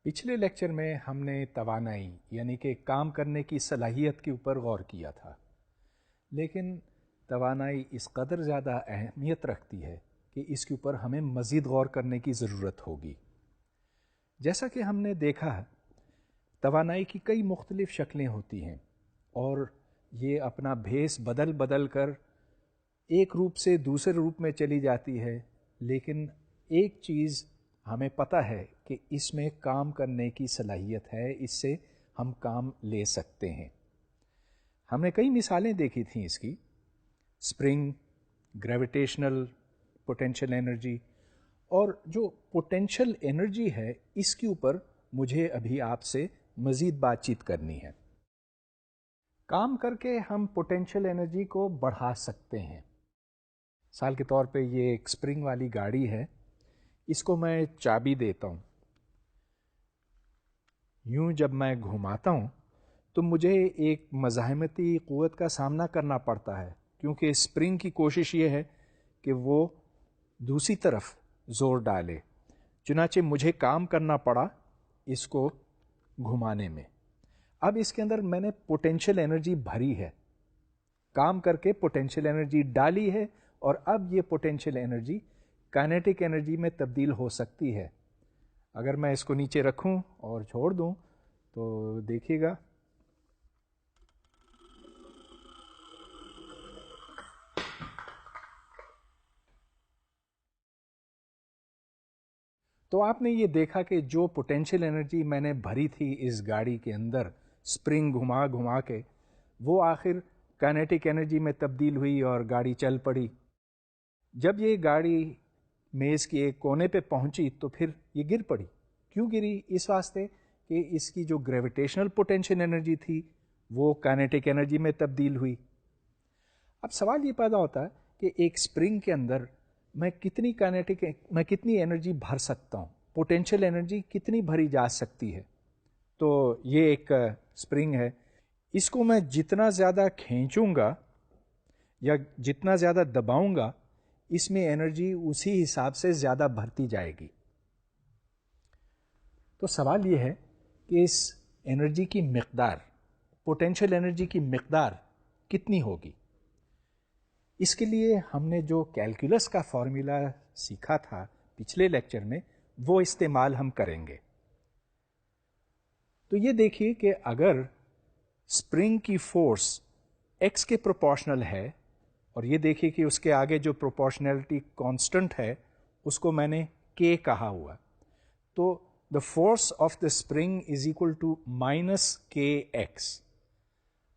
پچھلے لیکچر میں ہم نے توانائی یعنی کہ کام کرنے کی صلاحیت کے اوپر غور کیا تھا، لیکن توانائی اس قدر زیادہ اہمیت رکھتی ہے کہ اس کے اوپر ہمیں مزید غور کرنے کی ضرورت ہوگی۔ جیسا کہ ہم نے دیکھا، توانائی کی کئی مختلف شکلیں ہوتی ہیں اور یہ اپنا بھیس بدل بدل کر ایک روپ سے دوسرے روپ میں چلی جاتی ہے، لیکن ایک چیز ہمیں پتہ ہے کہ اس میں کام کرنے کی صلاحیت ہے، اس سے ہم کام لے سکتے ہیں۔ ہم نے کئی مثالیں دیکھی تھیں اس کی، اسپرنگ، گریویٹیشنل پوٹینشیل انرجی، اور جو پوٹینشیل انرجی ہے اس کے اوپر مجھے ابھی آپ سے مزید بات چیت کرنی ہے۔ کام کر کے ہم پوٹینشیل انرجی کو بڑھا سکتے ہیں۔ مثال کے طور پہ یہ ایک اسپرنگ والی گاڑی ہے، اس کو میں چابی دیتا ہوں، یوں جب میں گھماتا ہوں تو مجھے ایک مزاحمتی قوت کا سامنا کرنا پڑتا ہے، کیونکہ اسپرنگ کی کوشش یہ ہے کہ وہ دوسری طرف زور ڈالے، چنانچہ مجھے کام کرنا پڑا اس کو گھمانے میں۔ اب اس کے اندر میں نے پوٹینشیل انرجی بھری ہے، کام کر کے پوٹینشیل انرجی ڈالی ہے، اور اب یہ پوٹینشیل انرجی کائنیٹک انرجی میں تبدیل ہو سکتی ہے۔ اگر میں اس کو نیچے رکھوں اور چھوڑ دوں تو دیکھیے گا تو آپ نے یہ دیکھا کہ جو پوٹینشیل انرجی میں نے بھری تھی اس گاڑی کے اندر اسپرنگ گھما گھما کے، وہ آخر کائنیٹک انرجی میں تبدیل ہوئی اور گاڑی چل پڑی۔ جب یہ گاڑی میز کے ایک کونے پہ پہنچی تو پھر یہ گر پڑی۔ کیوں گری؟ اس واسطے کہ اس کی جو گریویٹیشنل پوٹینشیل انرجی تھی وہ کائنیٹک انرجی میں تبدیل ہوئی۔ اب سوال یہ پیدا ہوتا ہے کہ ایک اسپرنگ کے اندر میں کتنی انرجی بھر سکتا ہوں، پوٹینشیل انرجی کتنی بھری جا سکتی ہے؟ تو یہ ایک اسپرنگ ہے، اس کو میں جتنا زیادہ کھینچوں گا یا جتنا زیادہ دباؤں گا، اس میں انرجی اسی حساب سے زیادہ بھرتی جائے گی۔ تو سوال یہ ہے کہ اس انرجی کی مقدار، پوٹینشیل انرجی کی مقدار کتنی ہوگی؟ اس کے لیے ہم نے جو کیلکولس کا فارمولا سیکھا تھا پچھلے لیکچر میں، وہ استعمال ہم کریں گے۔ تو یہ دیکھیے کہ اگر اسپرنگ کی فورس ایکس کے پروپورشنل ہے، اور یہ دیکھیے کہ اس کے آگے جو پروپورشنلٹی کانسٹنٹ ہے اس کو میں نے کے کہا ہوا، تو the force of the spring is equal to minus kx۔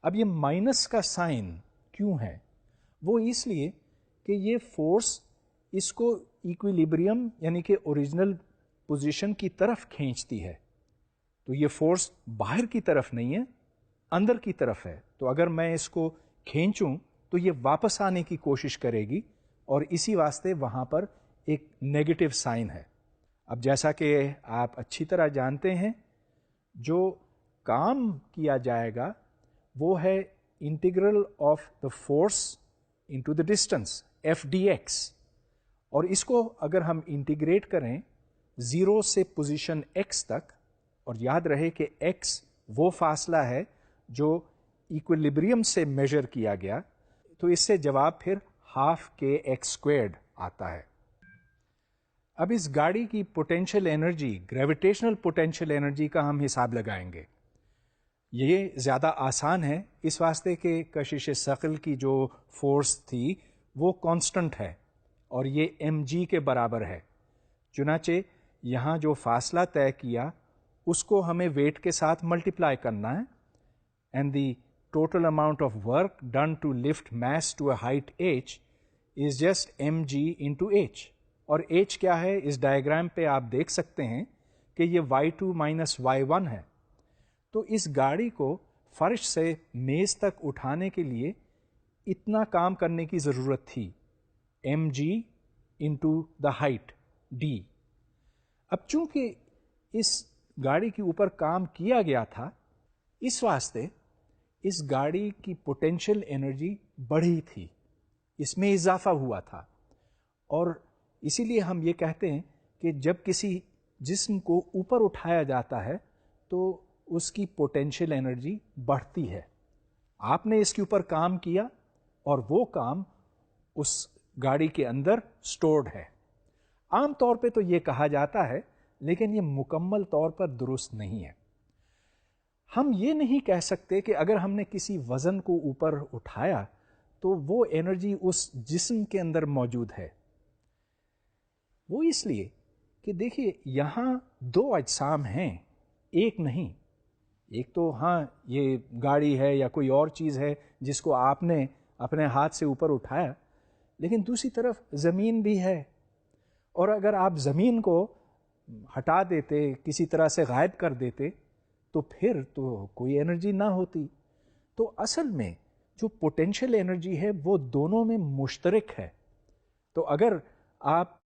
اب یہ مائنس کا سائن کیوں ہے؟ وہ اس لیے کہ یہ فورس اس کو ایکویلیبریم یعنی کہ اوریجنل پوزیشن کی طرف کھینچتی ہے۔ تو یہ فورس باہر کی طرف نہیں ہے، اندر کی طرف ہے۔ تو اگر میں اس کو کھینچوں تو یہ واپس آنے کی کوشش کرے گی، اور اسی واسطے وہاں پر ایک نیگیٹو سائن ہے۔ اب جیسا کہ آپ اچھی طرح جانتے ہیں، جو کام کیا جائے گا وہ ہے integral of the force into the distance f d x, اور اس کو اگر ہم انٹیگریٹ کریں 0 سے پوزیشن x تک، اور یاد رہے کہ x وہ فاصلہ ہے جو ایکویلیبریم سے میجر کیا گیا، تو اس سے جواب پھر ½ آتا ہے۔ اب اس گاڑی کی potential energy, gravitational potential energy کا ہم حساب لگائیں گے۔ یہ زیادہ آسان ہے اس واسطے کہ کشش ثقل کی جو فورس تھی وہ کانسٹنٹ ہے، اور یہ mg کے برابر ہے۔ چنانچہ یہاں جو فاصلہ طے کیا اس کو ہمیں ویٹ کے ساتھ ملٹیپلائی کرنا ہے، and the total amount of work done to lift mass to a height h is just mg into h۔ اور h کیا ہے؟ اس ڈائیگرام پہ آپ دیکھ سکتے ہیں کہ یہ y2 مائنس y1 ہے۔ تو اس گاڑی کو فرش سے میز تک اٹھانے کے لیے اتنا کام کرنے کی ضرورت تھی، mg into the height d۔ اب چونکہ اس گاڑی کے اوپر کام کیا گیا تھا، اس واسطے اس گاڑی کی پوٹینشیل انرجی بڑھی تھی، اس میں اضافہ ہوا تھا، اور اسی لیے ہم یہ کہتے ہیں کہ جب کسی جسم کو اوپر اٹھایا جاتا ہے تو اس کی پوٹینشیل انرجی بڑھتی ہے. آپ نے اس کے اوپر کام کیا اور وہ کام اس گاڑی کے اندر سٹورڈ ہے. عام طور پہ تو یہ کہا جاتا ہے لیکن یہ مکمل طور پر درست نہیں ہے. ہم یہ نہیں کہہ سکتے کہ اگر ہم نے کسی وزن کو اوپر اٹھایا تو وہ انرجی اس جسم کے اندر موجود ہے. وہ اس لیے کہ دیکھیے یہاں دو اجسام ہیں، ایک نہیں. ایک تو ہاں یہ گاڑی ہے یا کوئی اور چیز ہے جس کو آپ نے اپنے ہاتھ سے اوپر اٹھایا، لیکن دوسری طرف زمین بھی ہے. اور اگر آپ زمین کو ہٹا دیتے، کسی طرح سے غائب کر دیتے، تو پھر تو کوئی انرجی نہ ہوتی. تو اصل میں جو پوٹینشیل انرجی ہے وہ دونوں میں مشترک ہے. تو اگر آپ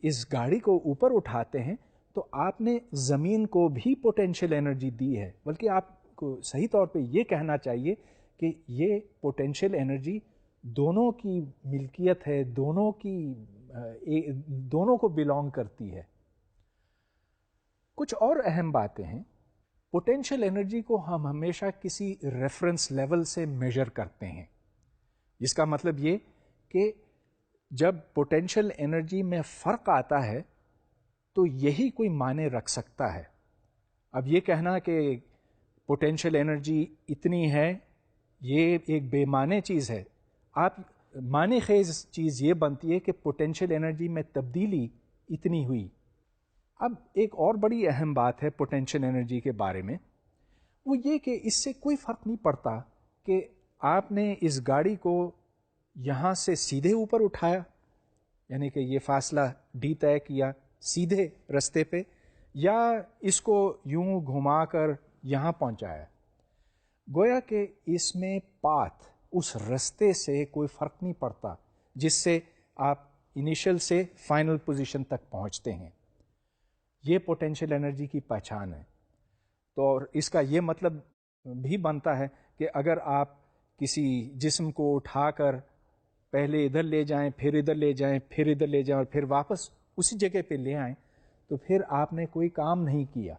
اس گاڑی کو اوپر اٹھاتے ہیں تو آپ نے زمین کو بھی پوٹینشیل انرجی دی ہے، بلکہ آپ کو صحیح طور پہ یہ کہنا چاہیے کہ یہ پوٹینشیل انرجی دونوں کی ملکیت ہے، دونوں کو بلانگ کرتی ہے. کچھ اور اہم باتیں ہیں. پوٹینشیل انرجی کو ہم ہمیشہ کسی ریفرنس لیول سے میجر کرتے ہیں، جس کا مطلب یہ کہ جب پوٹینشیل انرجی میں فرق آتا ہے تو یہی کوئی معنی رکھ سکتا ہے. اب یہ کہنا کہ پوٹینشیل انرجی اتنی ہے یہ ایک بے معنی چیز ہے. آپ معنی خیز چیز یہ بنتی ہے کہ پوٹینشیل انرجی میں تبدیلی اتنی ہوئی. اب ایک اور بڑی اہم بات ہے پوٹینشیل انرجی کے بارے میں، وہ یہ کہ اس سے کوئی فرق نہیں پڑتا کہ آپ نے اس گاڑی کو یہاں سے سیدھے اوپر اٹھایا، یعنی کہ یہ فاصلہ ڈی طے کیا سیدھے رستے پہ، یا اس کو یوں گھما کر یہاں پہنچایا. گویا کہ اس میں پاتھ، اس رستے سے کوئی فرق نہیں پڑتا جس سے آپ انیشل سے فائنل پوزیشن تک پہنچتے ہیں. یہ پوٹینشیل انرجی کی پہچان ہے. تو اور اس کا یہ مطلب بھی بنتا ہے کہ اگر آپ کسی جسم کو اٹھا کر پہلے ادھر لے جائیں، پھر ادھر لے جائیں، پھر ادھر لے جائیں اور پھر واپس اسی جگہ پہ لے آئیں، تو پھر آپ نے کوئی کام نہیں کیا.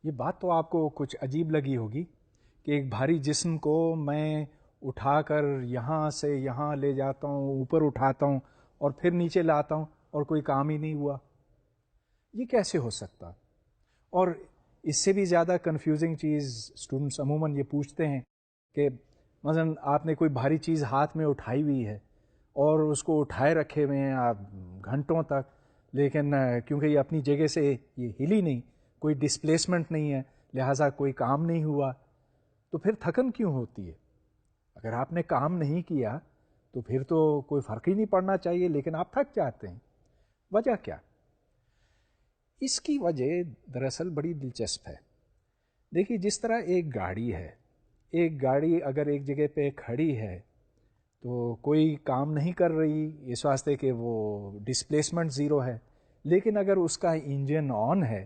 یہ بات تو آپ کو کچھ عجیب لگی ہوگی کہ ایک بھاری جسم کو میں اٹھا کر یہاں سے یہاں لے جاتا ہوں، اوپر اٹھاتا ہوں اور پھر نیچے لاتا ہوں اور کوئی کام ہی نہیں ہوا. یہ کیسے ہو سکتا؟ اور اس سے بھی زیادہ کنفیوزنگ چیز اسٹوڈنٹس عموماً یہ پوچھتے ہیں کہ مثلا آپ نے کوئی بھاری چیز ہاتھ میں اٹھائی ہوئی ہے اور اس کو اٹھائے رکھے ہوئے ہیں آپ گھنٹوں تک، لیکن کیونکہ یہ اپنی جگہ سے یہ ہلی نہیں، کوئی ڈسپلیسمنٹ نہیں ہے، لہٰذا کوئی کام نہیں ہوا. تو پھر تھکن کیوں ہوتی ہے؟ اگر آپ نے کام نہیں کیا تو پھر تو کوئی فرق ہی نہیں پڑنا چاہیے، لیکن آپ تھک جاتے ہیں. وجہ کیا؟ اس کی وجہ دراصل بڑی دلچسپ ہے. دیکھیے جس طرح ایک گاڑی ہے، ایک گاڑی اگر ایک جگہ پہ کھڑی ہے تو کوئی کام نہیں کر رہی اس واسطے کہ وہ ڈسپلیسمنٹ زیرو ہے، لیکن اگر اس کا انجن آن ہے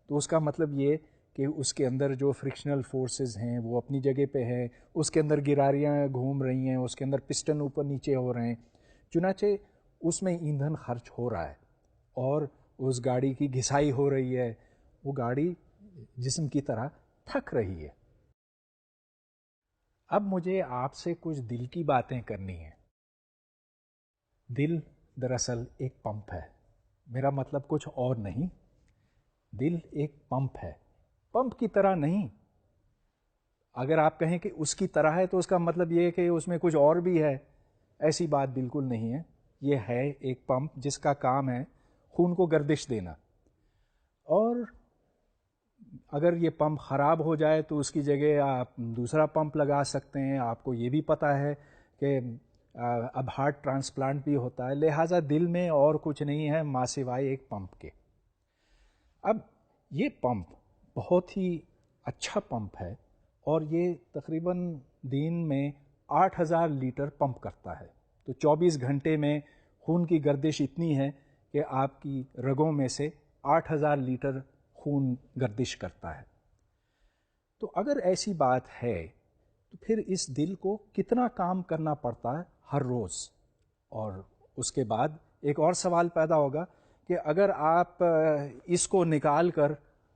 تو اس کا مطلب یہ کہ اس کے اندر جو فرکشنل فورسز ہیں وہ اپنی جگہ پہ ہے، اس کے اندر گراریاں گھوم رہی ہیں، اس کے اندر پسٹن اوپر نیچے ہو رہے ہیں، چنانچہ اس میں ایندھن خرچ ہو رہا ہے اور اس گاڑی کی گھسائی ہو رہی ہے. وہ گاڑی جسم کی طرح تھک رہی ہے. اب مجھے آپ سے کچھ دل کی باتیں کرنی ہیں. دل دراصل ایک پمپ ہے. میرا مطلب کچھ اور نہیں. دل ایک پمپ ہے، پمپ کی طرح نہیں. اگر آپ کہیں کہ اس کی طرح ہے تو اس کا مطلب یہ ہے کہ اس میں کچھ اور بھی ہے. ایسی بات بالکل نہیں ہے. یہ ہے ایک پمپ جس کا کام ہے خون کو گردش دینا. اور اگر یہ پمپ خراب ہو جائے تو اس کی جگہ آپ دوسرا پمپ لگا سکتے ہیں. آپ کو یہ بھی پتہ ہے کہ اب ہارٹ ٹرانسپلانٹ بھی ہوتا ہے، لہٰذا دل میں اور کچھ نہیں ہے ماں سوائے ایک پمپ کے. اب یہ پمپ بہت ہی اچھا پمپ ہے اور یہ تقریباً دن میں 8,000 لیٹر پمپ کرتا ہے. تو 24 گھنٹے میں خون کی گردش اتنی ہے کہ آپ کی رگوں میں سے 8,000 لیٹر خون گردش کرتا ہے. تو اگر ایسی بات ہے تو پھر اس دل کو کتنا کام کرنا پڑتا ہے ہر روز؟ اور اس کے بعد ایک اور سوال پیدا ہوگا کہ کہ اگر آپ اس کو نکال کر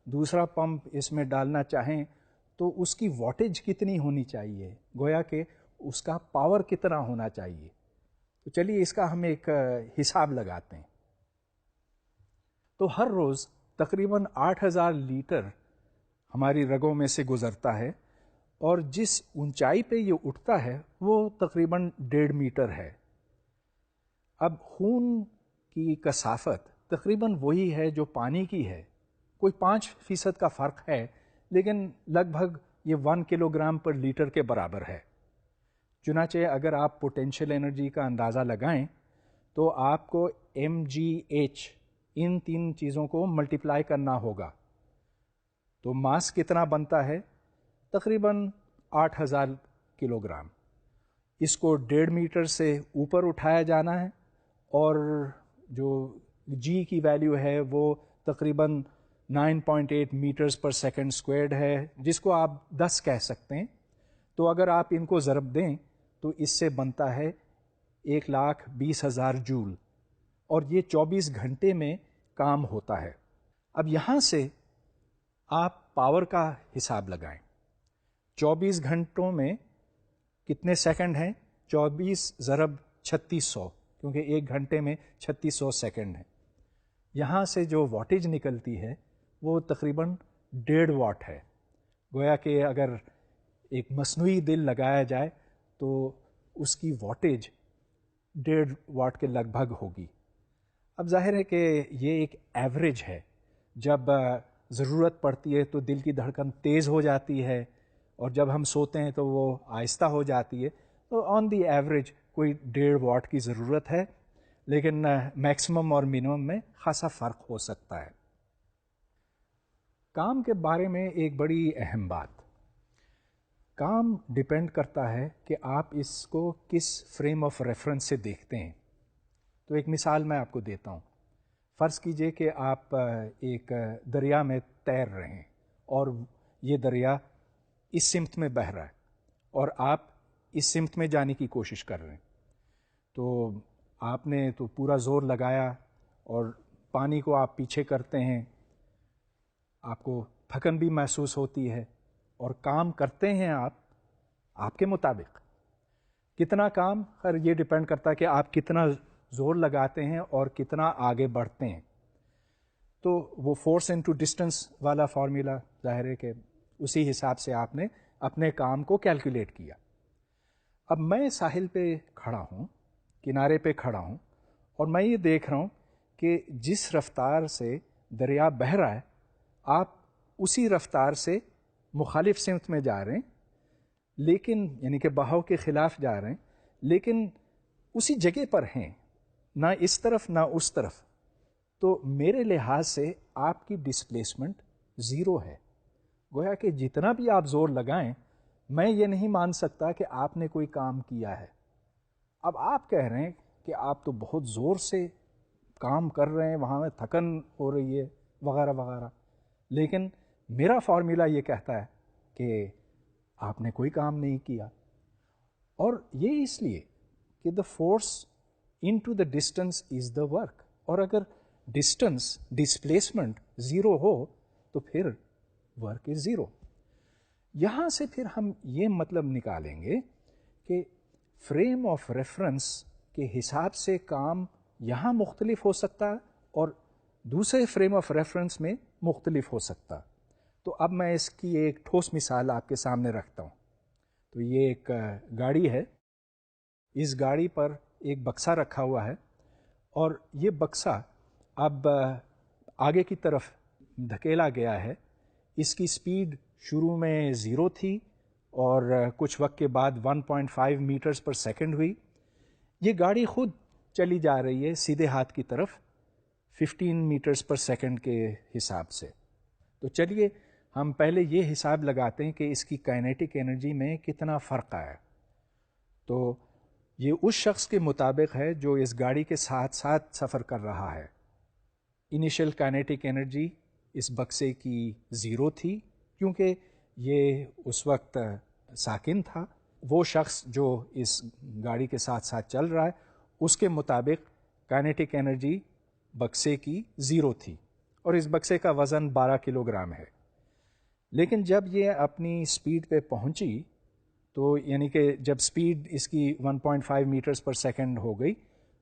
دوسرا پمپ اس میں ڈالنا چاہیں تو اس کی واٹیج کتنی ہونی چاہیے، گویا کہ اس کا پاور کتنا ہونا چاہیے. تو چلیے اس کا ہم ایک حساب لگاتے ہیں. تو ہر روز تقریباً 8,000 لیٹر ہماری رگوں میں سے گزرتا ہے، اور جس اونچائی پہ یہ اٹھتا ہے وہ تقریباً 1.5 میٹر ہے. اب خون کی کثافت تقریباً وہی ہے جو پانی کی ہے، کوئی 5% کا فرق ہے، لیکن لگ بھگ یہ 1 کلو گرام پر لیٹر کے برابر ہے. چنانچہ اگر آپ پوٹینشیل انرجی کا اندازہ لگائیں تو آپ کو mgh ان 3 چیزوں کو ملٹیپلائی کرنا ہوگا. تو ماس کتنا بنتا ہے؟ تقریباً 8,000 کلو گرام. اس کو 1.5 میٹر سے اوپر اٹھایا جانا ہے، اور جو جی کی ویلیو ہے وہ تقریباً 9.8 میٹرز پر سیکنڈ اسکوائرڈ ہے، جس کو آپ 10 کہہ سکتے ہیں. تو اگر آپ ان کو ضرب دیں تو اس سے بنتا ہے 1,20,000 جول، اور یہ 24 گھنٹے میں کام ہوتا ہے. اب یہاں سے آپ پاور کا حساب لگائیں. 24 گھنٹوں میں کتنے سیکنڈ ہیں؟ 24 ضرب 3600، کیونکہ ایک گھنٹے میں 3600 سیکنڈ ہیں. یہاں سے جو واٹیج نکلتی ہے وہ تقریباً 1.5 واٹ ہے. گویا کہ اگر ایک مصنوعی دل لگایا جائے تو اس کی واٹیج 1.5 واٹ کے لگ بھگ ہوگی. اب ظاہر ہے کہ یہ ایک ایوریج ہے. جب ضرورت پڑتی ہے تو دل کی دھڑکن تیز ہو جاتی ہے، اور جب ہم سوتے ہیں تو وہ آہستہ ہو جاتی ہے. تو آن دی ایوریج کوئی 1.5 واٹ کی ضرورت ہے، لیکن میکسیمم اور منیمم میں خاصا فرق ہو سکتا ہے. کام کے بارے میں ایک بڑی اہم بات، کام ڈپینڈ کرتا ہے کہ آپ اس کو کس فریم آف ریفرنس سے دیکھتے ہیں. تو ایک مثال میں آپ کو دیتا ہوں. فرض کیجئے کہ آپ ایک دریا میں تیر رہے ہیں، اور یہ دریا اس سمت میں بہہ رہا ہے، اور آپ اس سمت میں جانے کی کوشش کر رہے ہیں. تو آپ نے تو پورا زور لگایا اور پانی کو آپ پیچھے کرتے ہیں، آپ کو تھکن بھی محسوس ہوتی ہے، اور کام کرتے ہیں آپ کے مطابق. کتنا کام؟ خیر یہ ڈپینڈ کرتا ہے کہ آپ کتنا زور لگاتے ہیں اور کتنا آگے بڑھتے ہیں. تو وہ فورس انٹو ڈسٹنس والا فارمولا ظاہر ہے کہ اسی حساب سے آپ نے اپنے کام کو کیلکولیٹ کیا. اب میں ساحل پہ کھڑا ہوں، کنارے پہ کھڑا ہوں، اور میں یہ دیکھ رہا ہوں کہ جس رفتار سے دریا بہہ رہا ہے آپ اسی رفتار سے مخالف سمت میں جا رہے ہیں، لیکن یعنی کہ بہاؤ کے خلاف جا رہے ہیں، لیکن اسی جگہ پر ہیں، نہ اس طرف نہ اس طرف. تو میرے لحاظ سے آپ کی ڈسپلیسمنٹ 0 ہے. گویا کہ جتنا بھی آپ زور لگائیں، میں یہ نہیں مان سکتا کہ آپ نے کوئی کام کیا ہے. اب آپ کہہ رہے ہیں کہ آپ تو بہت زور سے کام کر رہے ہیں، وہاں میں تھکن ہو رہی ہے وغیرہ وغیرہ، لیکن میرا فارمولا یہ کہتا ہے کہ آپ نے کوئی کام نہیں کیا. اور یہ اس لیے کہ the force into the distance is the work, اور اگر ڈسٹینس ڈسپلیسمنٹ 0 ہو تو پھر ورک از 0. یہاں سے پھر ہم یہ مطلب نکالیں گے کہ فریم آف ریفرنس کے حساب سے کام یہاں مختلف ہو سکتا ہے اور دوسرے فریم آف ریفرنس میں مختلف ہو سکتا. تو اب میں اس کی ایک ٹھوس مثال آپ کے سامنے رکھتا ہوں. تو یہ ایک گاڑی ہے، اس گاڑی پر ایک بکسا رکھا ہوا ہے، اور یہ بکسا اب آگے کی طرف دھکیلا گیا ہے. اس کی سپیڈ شروع میں 0 تھی، اور کچھ وقت کے بعد 1.5 میٹرز پر سیکنڈ ہوئی. یہ گاڑی خود چلی جا رہی ہے سیدھے ہاتھ کی طرف 15 میٹرز پر سیکنڈ کے حساب سے. تو چلیے ہم پہلے یہ حساب لگاتے ہیں کہ اس کی کائنیٹک انرجی میں کتنا فرق آیا. تو یہ اس شخص کے مطابق ہے جو اس گاڑی کے ساتھ ساتھ سفر کر رہا ہے. انیشل کائنیٹک انرجی اس بکسے کی 0 تھی، کیونکہ یہ اس وقت ساکن تھا. وہ شخص جو اس گاڑی کے ساتھ ساتھ چل رہا ہے اس کے مطابق کائنیٹک انرجی بکسے کی 0 تھی اور اس بکسے کا وزن 12 کلو گرام ہے. لیکن جب یہ اپنی سپیڈ پہ پہنچی تو یعنی کہ جب سپیڈ اس کی 1.5 میٹرز پر سیکنڈ ہو گئی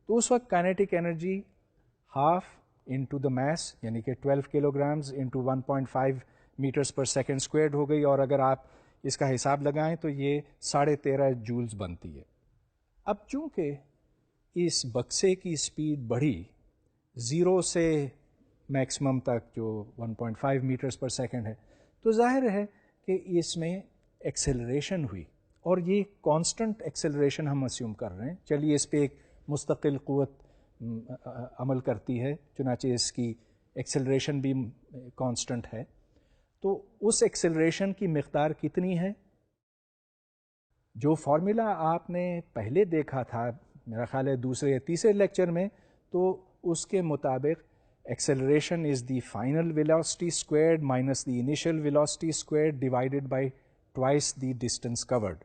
تو اس وقت kinetic energy half into the mass یعنی کہ 12 kilograms into 1.5 metres per second squared ہو گئی، اور اگر آپ اس کا حساب لگائیں تو یہ 13.5 جولز بنتی ہے. اب چونکہ اس بکسے کی سپیڈ بڑھی 0 سے میکسیمم تک جو 1.5 میٹرز پر سیکنڈ ہے تو ظاہر ہے کہ اس میں ایکسیلریشن ہوئی، اور یہ کانسٹنٹ ایکسیلریشن ہم اسیوم کر رہے ہیں. چلیے اس پہ ایک مستقل قوت عمل کرتی ہے، چنانچہ اس کی ایکسیلریشن بھی کانسٹنٹ ہے. تو اس ایکسیلریشن کی مقدار کتنی ہے؟ جو فارمولا آپ نے پہلے دیکھا تھا میرا خیال ہے دوسرے یا تیسرے لیکچر میں، تو اس کے مطابق acceleration is the final velocity squared minus the initial velocity squared divided by twice the distance covered.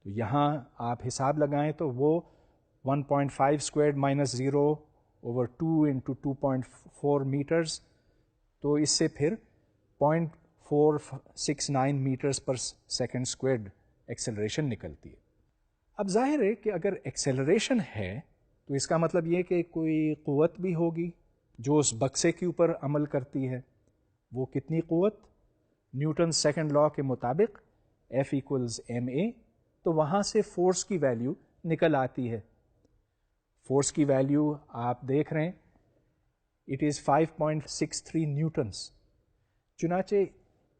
تو یہاں آپ حساب لگائیں تو وہ 1.5 squared minus 0 over 2 into 2.4 metres, تو اس سے پھر 0.469 metres per second squared acceleration نکلتی ہے. اب ظاہر ہے کہ اگر ایکسیلریشن ہے تو اس کا مطلب یہ کہ کوئی قوت بھی ہوگی جو اس بکسے کے اوپر عمل کرتی ہے. وہ کتنی قوت؟ نیوٹن سیکنڈ لا کے مطابق F ایکولز ma، تو وہاں سے فورس کی ویلیو نکل آتی ہے. فورس کی ویلیو آپ دیکھ رہے ہیں اٹ از 5.63 نیوٹنس. چنانچہ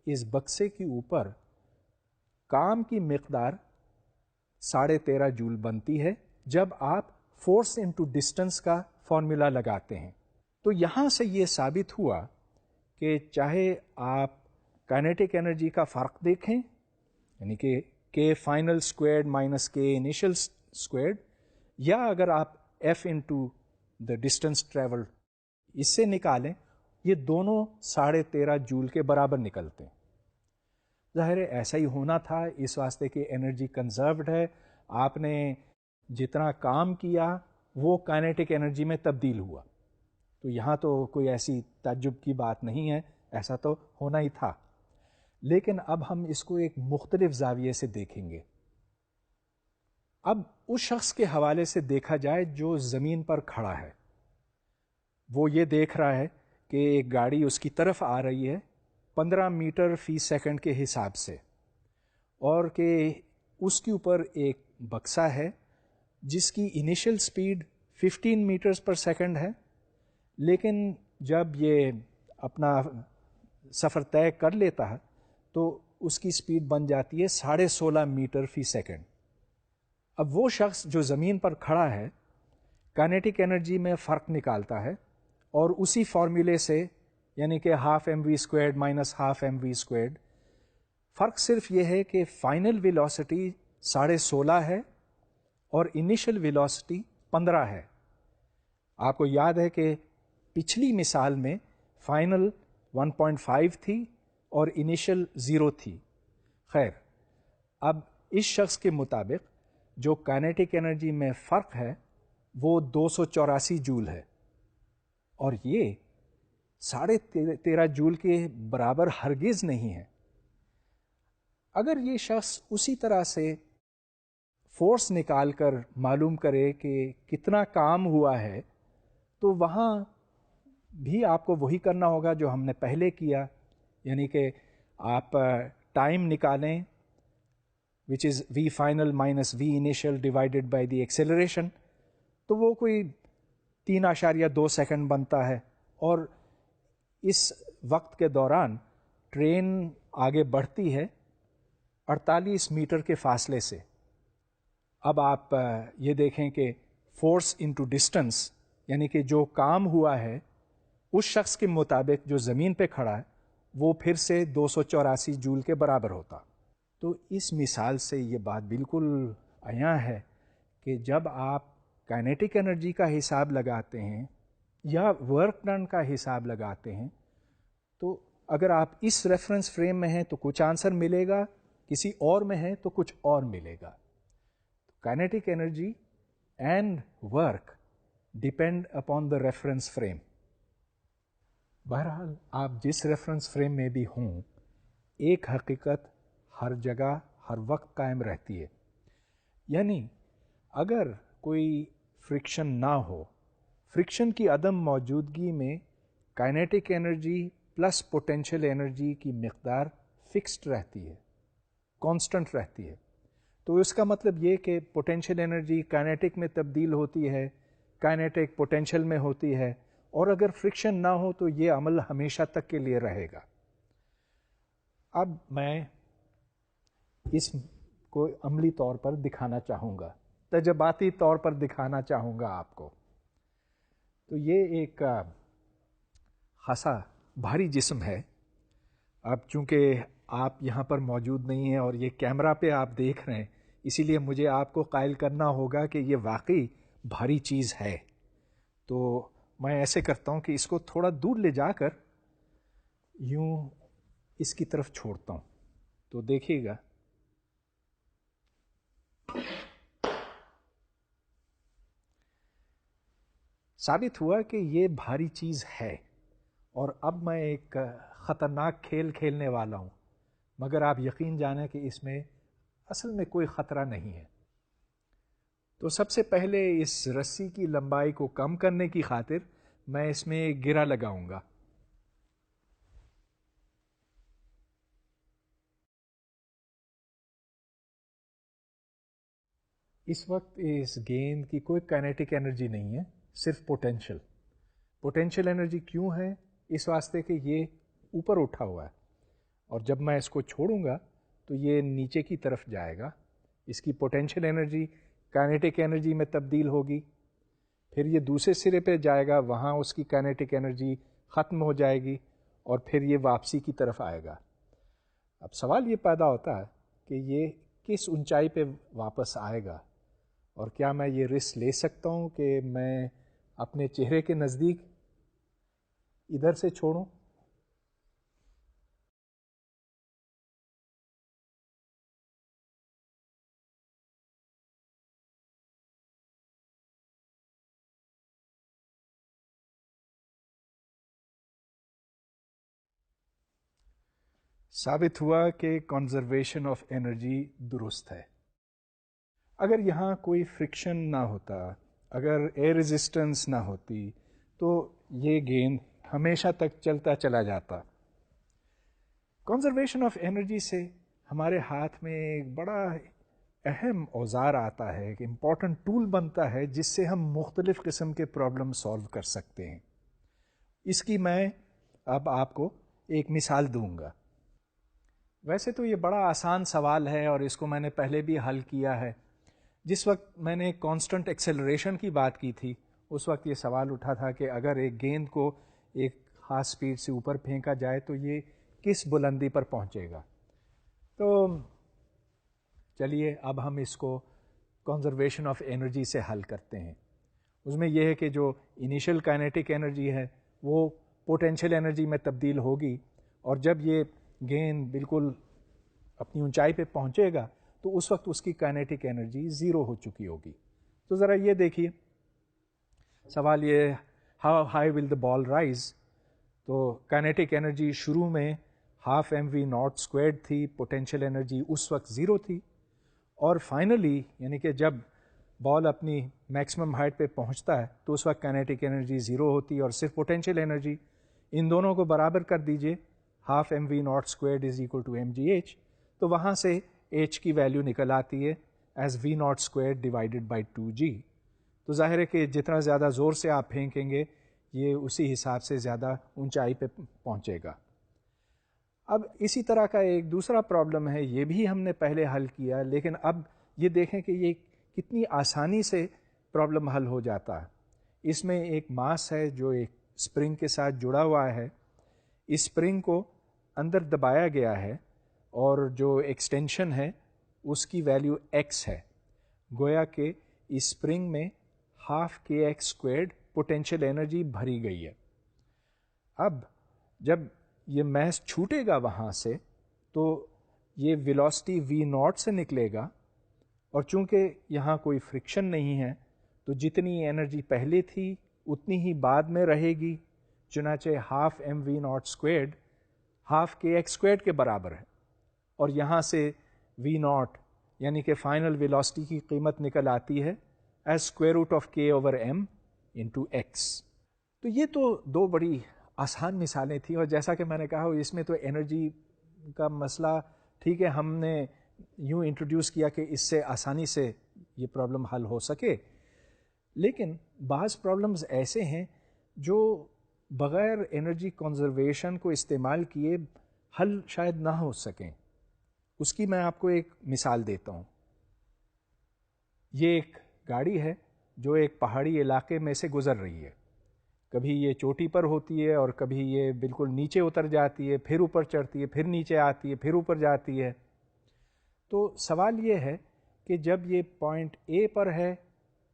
اس بکسے کے اوپر کام کی مقدار 13.5 جول بنتی ہے جب آپ فورس انٹو ڈسٹینس کا فارمولا لگاتے ہیں. تو یہاں سے یہ ثابت ہوا کہ چاہے آپ کائنیٹک انرجی کا فرق دیکھیں یعنی کہ K final squared minus K initial squared, یا اگر آپ F into the distance travel اس سے نکالیں، یہ دونوں 13.5 جول کے برابر نکلتے ہیں. ظاہر ہے ایسا ہی ہونا تھا اس واسطے کہ انرجی کنزروڈ ہے. آپ نے جتنا کام کیا وہ کائنیٹک انرجی میں تبدیل ہوا، تو یہاں تو کوئی ایسی تعجب کی بات نہیں ہے، ایسا تو ہونا ہی تھا. لیکن اب ہم اس کو ایک مختلف زاویے سے دیکھیں گے. اب اس شخص کے حوالے سے دیکھا جائے جو زمین پر کھڑا ہے. وہ یہ دیکھ رہا ہے کہ ایک گاڑی اس کی طرف آ رہی ہے 15 میٹر فی سیکنڈ کے حساب سے، اور کہ اس کے اوپر ایک بکسا ہے جس کی initial speed 15 metres per second ہے، لیکن جب یہ اپنا سفر طے کر لیتا ہے تو اس کی سپیڈ بن جاتی ہے 16.5 میٹر فی سیکنڈ. اب وہ شخص جو زمین پر کھڑا ہے کائنیٹک انرجی میں فرق نکالتا ہے، اور اسی فارمولے سے یعنی کہ ½ mv² مائنس ½ mv²، فرق صرف یہ ہے کہ فائنل ویلاسٹی 16.5 ہے اور انیشل ویلاسٹی 15 ہے. آپ کو یاد ہے کہ پچھلی مثال میں فائنل 1.5 تھی اور انیشل 0 تھی. خیر، اب اس شخص کے مطابق جو کائنیٹک انرجی میں فرق ہے وہ 284 جول ہے، اور یہ 13.5 جول کے برابر ہرگز نہیں ہے. اگر یہ شخص اسی طرح سے فورس نکال کر معلوم کرے کہ کتنا کام ہوا ہے تو وہاں بھی آپ کو وہی کرنا ہوگا جو ہم نے پہلے کیا، یعنی کہ آپ ٹائم نکالیں which is v final minus v initial divided by the acceleration، تو وہ کوئی 3.2 سیکنڈ بنتا ہے. اور اس وقت کے دوران ٹرین آگے بڑھتی ہے 48 میٹر کے فاصلے سے. اب آپ یہ دیکھیں کہ فورس انٹو ڈسٹینس یعنی کہ جو کام ہوا ہے اس شخص کے مطابق جو زمین پہ کھڑا ہے وہ پھر سے 284 جول کے برابر ہوتا. تو اس مثال سے یہ بات بالکل عیاں ہے کہ جب آپ کائنیٹک انرجی کا حساب لگاتے ہیں یا ورک ڈن کا حساب لگاتے ہیں تو اگر آپ اس ریفرنس فریم میں ہیں تو کچھ آنسر ملے گا، کسی اور میں ہے تو کچھ اور ملے گا. Kinetic energy and work depend upon the reference frame. بہرحال آپ جس ریفرنس فریم میں بھی ہوں، ایک حقیقت ہر جگہ ہر وقت قائم رہتی ہے، یعنی اگر کوئی فرکشن نہ ہو، فرکشن کی عدم موجودگی میں kinetic energy plus potential energy کی مقدار فکسڈ رہتی ہے، کانسٹنٹ رہتی ہے۔ تو اس کا مطلب یہ کہ پوٹینشیل انرجی کائنیٹک میں تبدیل ہوتی ہے، کائنیٹک پوٹینشیل میں ہوتی ہے، اور اگر فرکشن نہ ہو تو یہ عمل ہمیشہ تک کے لیے رہے گا۔ اب میں اس کو عملی طور پر دکھانا چاہوں گا، تجرباتی طور پر دکھانا چاہوں گا آپ کو۔ تو یہ ایک خاصا بھاری جسم ہے۔ اب چونکہ آپ یہاں پر موجود نہیں ہیں اور یہ کیمرہ پہ آپ دیکھ رہے ہیں، اسی لیے مجھے آپ کو قائل کرنا ہوگا کہ یہ واقعی بھاری چیز ہے۔ تو میں ایسے کرتا ہوں کہ اس کو تھوڑا دور لے جا کر یوں اس کی طرف چھوڑتا ہوں، تو دیکھیے گا۔ ثابت ہوا کہ یہ بھاری چیز ہے، اور اب میں ایک خطرناک کھیل کھیلنے والا ہوں، مگر آپ یقین جانیں کہ اس میں اصل میں کوئی خطرہ نہیں ہے۔ تو سب سے پہلے اس رسی کی لمبائی کو کم کرنے کی خاطر میں اس میں ایک گرہ لگاؤں گا۔ اس وقت اس گیند کی کوئی کائنیٹک انرجی نہیں ہے، صرف پوٹینشیل۔ پوٹینشیل انرجی کیوں ہے؟ اس واسطے کہ یہ اوپر اٹھا ہوا ہے، اور جب میں اس کو چھوڑوں گا تو یہ نیچے کی طرف جائے گا۔ اس کی پوٹینشیل انرجی کائنیٹک انرجی میں تبدیل ہوگی، پھر یہ دوسرے سرے پہ جائے گا، وہاں اس کی کائنیٹک انرجی ختم ہو جائے گی، اور پھر یہ واپسی کی طرف آئے گا۔ اب سوال یہ پیدا ہوتا ہے کہ یہ کس اونچائی پہ واپس آئے گا، اور کیا میں یہ رسک لے سکتا ہوں کہ میں اپنے چہرے کے نزدیک ادھر سے چھوڑوں؟ ثابت ہوا کہ کنزرویشن آف انرجی درست ہے۔ اگر یہاں کوئی فرکشن نہ ہوتا، اگر ایئر ریزسٹنس نہ ہوتی، تو یہ گیند ہمیشہ تک چلتا چلا جاتا۔ کنزرویشن آف انرجی سے ہمارے ہاتھ میں ایک بڑا اہم اوزار آتا ہے، ایک امپورٹنٹ ٹول بنتا ہے جس سے ہم مختلف قسم کے پرابلم سالو کر سکتے ہیں۔ اس کی میں اب آپ کو ایک مثال دوں گا۔ ویسے تو یہ بڑا آسان سوال ہے اور اس کو میں نے پہلے بھی حل کیا ہے۔ جس وقت میں نے کانسٹنٹ ایکسیلریشن کی بات کی تھی، اس وقت یہ سوال اٹھا تھا کہ اگر ایک گیند کو ایک خاص سپیڈ سے اوپر پھینکا جائے تو یہ کس بلندی پر پہنچے گا۔ تو چلیے اب ہم اس کو کنزرویشن آف انرجی سے حل کرتے ہیں۔ اس میں یہ ہے کہ جو انیشل کائنیٹک انرجی ہے وہ پوٹینشیل انرجی میں تبدیل ہوگی، اور جب یہ گیند بالکل اپنی اونچائی پہ پہنچے گا تو اس وقت اس کی کائنیٹک انرجی زیرو ہو چکی ہوگی۔ تو ذرا یہ دیکھیے، سوال یہ how high will the ball rise. تو کائنیٹک انرجی شروع میں ½ mv0² تھی، پوٹینشیل انرجی اس وقت زیرو تھی، اور فائنلی یعنی کہ جب بال اپنی میکسیمم ہائٹ پہ پہنچتا ہے تو اس وقت کائنیٹک انرجی زیرو ہوتی ہے اور صرف پوٹینشیل انرجی۔ ان دونوں کو برابر کر دیجئے، ½ mv0² = mgh، تو وہاں سے h کی ویلیو نکل آتی ہے ایز v0² / 2g۔ تو ظاہر ہے کہ جتنا زیادہ زور سے آپ پھینکیں گے یہ اسی حساب سے زیادہ اونچائی پہ پہنچے گا۔ اب اسی طرح کا ایک دوسرا پرابلم ہے، یہ بھی ہم نے پہلے حل کیا، لیکن اب یہ دیکھیں کہ یہ کتنی آسانی سے پرابلم حل ہو جاتا ہے۔ اس میں ایک ماس ہے جو ایک اسپرنگ کے ساتھ جڑا ہوا ہے، اس اسپرنگ کو اندر دبایا گیا ہے، اور جو ایکسٹینشن ہے اس کی ویلیو x ہے، گویا کہ اس اسپرنگ میں ½ پوٹینشیل انرجی بھری گئی ہے۔ اب جب یہ میس چھوٹے گا وہاں سے تو یہ ویلوسٹی v0 سے نکلے گا، اور چونکہ یہاں کوئی فرکشن نہیں ہے تو جتنی انرجی پہلے تھی اتنی ہی بعد میں رہے گی، چنانچہ half m v naught squared half k x squared کے برابر ہے، اور یہاں سے وی ناٹ یعنی کہ فائنل ویلوسٹی کی قیمت نکل آتی ہے ایز اسکوائر روٹ آف کے اوور ایم انٹو ایکس. تو یہ تو دو بڑی آسان مثالیں تھیں، اور جیسا کہ میں نے کہا اس میں تو انرجی کا مسئلہ ٹھیک ہے ہم نے یوں انٹروڈیوس کیا کہ اس سے آسانی سے یہ پرابلم حل ہو سکے، لیکن بعض پرابلمز ایسے ہیں جو بغیر انرجی کنزرویشن کو استعمال کیے حل شاید نہ ہو سکیں. اس کی میں آپ کو ایک مثال دیتا ہوں. یہ ایک گاڑی ہے جو ایک پہاڑی علاقے میں سے گزر رہی ہے. کبھی یہ چوٹی پر ہوتی ہے اور کبھی یہ بالکل نیچے اتر جاتی ہے، پھر اوپر چڑھتی ہے، پھر نیچے آتی ہے، پھر اوپر جاتی ہے. تو سوال یہ ہے کہ جب یہ پوائنٹ اے پر ہے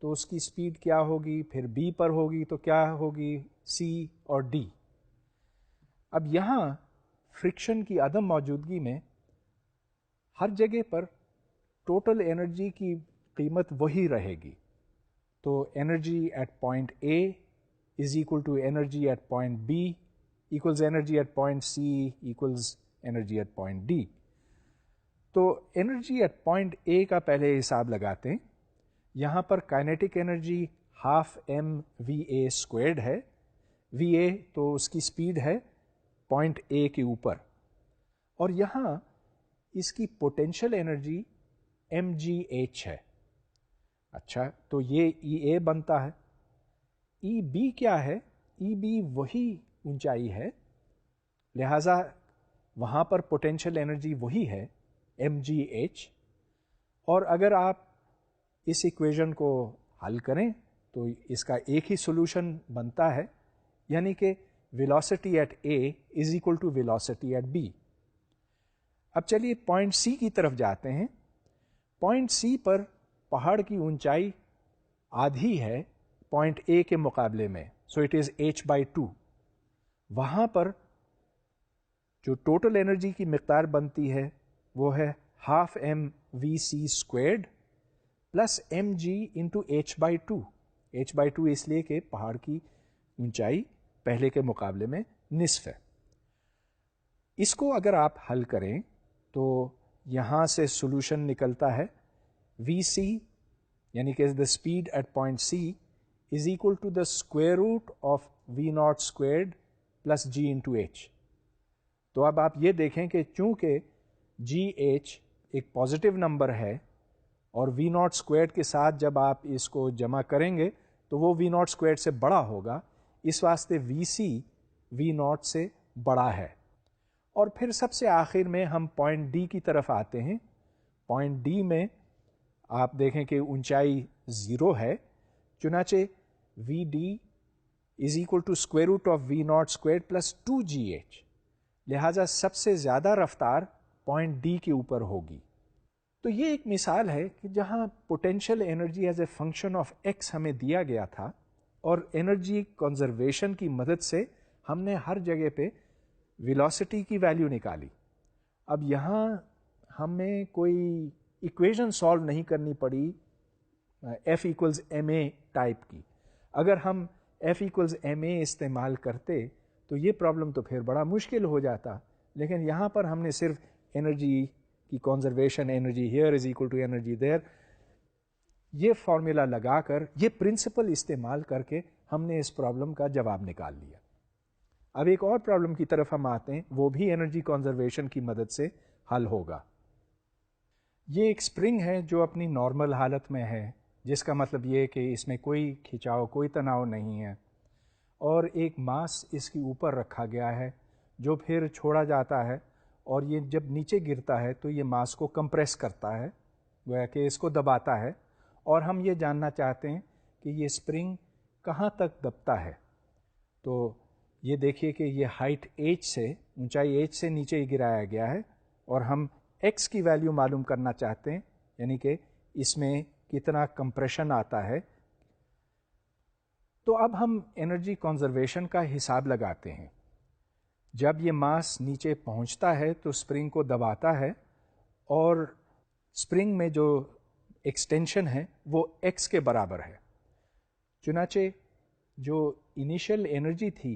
تو اس کی سپیڈ کیا ہوگی، پھر بی پر ہوگی تو کیا ہوگی، سی اور ڈی. اب یہاں فرکشن کی عدم موجودگی میں ہر جگہ پر ٹوٹل انرجی کی قیمت وہی رہے گی. تو energy at point A is equal to energy at point B equals energy at point C equals energy at point D. تو انرجی ایٹ پوائنٹ اے کا پہلے حساب لگاتے ہیں. یہاں پر kinetic energy half m v A squared ہے. V اے تو اس کی سپیڈ ہے پوائنٹ اے کے اوپر، اور یہاں اس کی potential energy m g h ہے. اچھا تو یہ ای اے بنتا ہے. ای بی کیا ہے؟ ای بی وہی اونچائی ہے، لہذا وہاں پر پوٹینشیل انرجی وہی ہے ایم جی ایچ. اور اگر آپ اس ایکویژن کو حل کریں تو اس کا ایک ہی سولوشن بنتا ہے، یعنی کہ velocity at A is equal to velocity at B. اب چلیے پوائنٹ سی کی طرف جاتے ہیں. پوائنٹ سی پر پہاڑ کی اونچائی آدھی ہے پوائنٹ اے کے مقابلے میں، so it is h by 2. وہاں پر جو ٹوٹل انرجی کی مقدار بنتی ہے وہ ہے half m v C squared plus m g into h by 2. H by 2 اس لیے کہ پہاڑ کی اونچائی پہلے کے مقابلے میں نصف ہے. اس کو اگر آپ حل کریں تو یہاں سے سولوشن نکلتا ہے وی سی یعنی کہ the speed at point C is equal to the square root of v not squared plus g into h. تو اب آپ یہ دیکھیں کہ چونکہ جی ایچ ایک پازیٹیو نمبر ہے اور وی ناٹ اسکوائرڈ کے ساتھ جب آپ اس کو جمع کریں گے تو وہ وی ناٹ اسکوائرڈ سے بڑا ہوگا، اس واسطے وی سی وی ناٹ سے بڑا ہے. اور پھر سب سے آخر میں ہم پوائنٹ ڈی کی طرف آتے ہیں. پوائنٹ ڈی میں آپ دیکھیں کہ اونچائی 0 ہے، چنانچہ v d is equal to square root of v not squared plus 2 g h. لہٰذا سب سے زیادہ رفتار پوائنٹ ڈی کے اوپر ہوگی. تو یہ ایک مثال ہے کہ جہاں potential energy as a function of x ہمیں دیا گیا تھا، اور انرجی کنزرویشن کی مدد سے ہم نے ہر جگہ پہ ویلوسٹی کی ویلیو نکالی. اب یہاں ہمیں کوئی ایکویژن سالو نہیں کرنی پڑی F equals m a type کی. اگر ہم ایف ایکولز ایم اے استعمال کرتے تو یہ پرابلم تو پھر بڑا مشکل ہو جاتا، لیکن یہاں پر ہم نے صرف انرجی کی conservation, energy here is equal to energy there, یہ فارمولا لگا کر، یہ پرنسپل استعمال کر کے ہم نے اس پرابلم کا جواب نکال لیا. اب ایک اور پرابلم کی طرف ہم آتے ہیں، وہ بھی انرجی کنزرویشن کی مدد سے حل ہوگا. یہ ایک اسپرنگ ہے جو اپنی نارمل حالت میں ہے، جس کا مطلب یہ کہ اس میں کوئی کھچاؤ، کوئی تناؤ نہیں ہے، اور ایک ماس اس کے اوپر رکھا گیا ہے جو پھر چھوڑا جاتا ہے، اور یہ جب نیچے گرتا ہے تو یہ ماس کو کمپریس کرتا ہے، گویا کہ اس کو دباتا ہے. اور ہم یہ جاننا چاہتے ہیں کہ یہ اسپرنگ کہاں تک دبتا ہے. تو یہ دیکھیے کہ یہ ہائٹ ایچ سے، اونچائی ایچ سے نیچے ہی گرایا گیا ہے، اور ہم ایکس کی ویلیو معلوم کرنا چاہتے ہیں، یعنی کہ اس میں کتنا کمپریشن آتا ہے. تو اب ہم انرجی کنزرویشن کا حساب لگاتے ہیں. جب یہ ماس نیچے پہنچتا ہے تو اسپرنگ کو دباتا ہے، اور اسپرنگ میں جو ایکسٹینشن ہے وہ ایکس کے برابر ہے. چنانچہ جو انیشیل انرجی تھی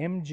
mg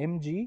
mg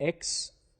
x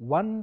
1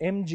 mg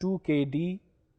2kd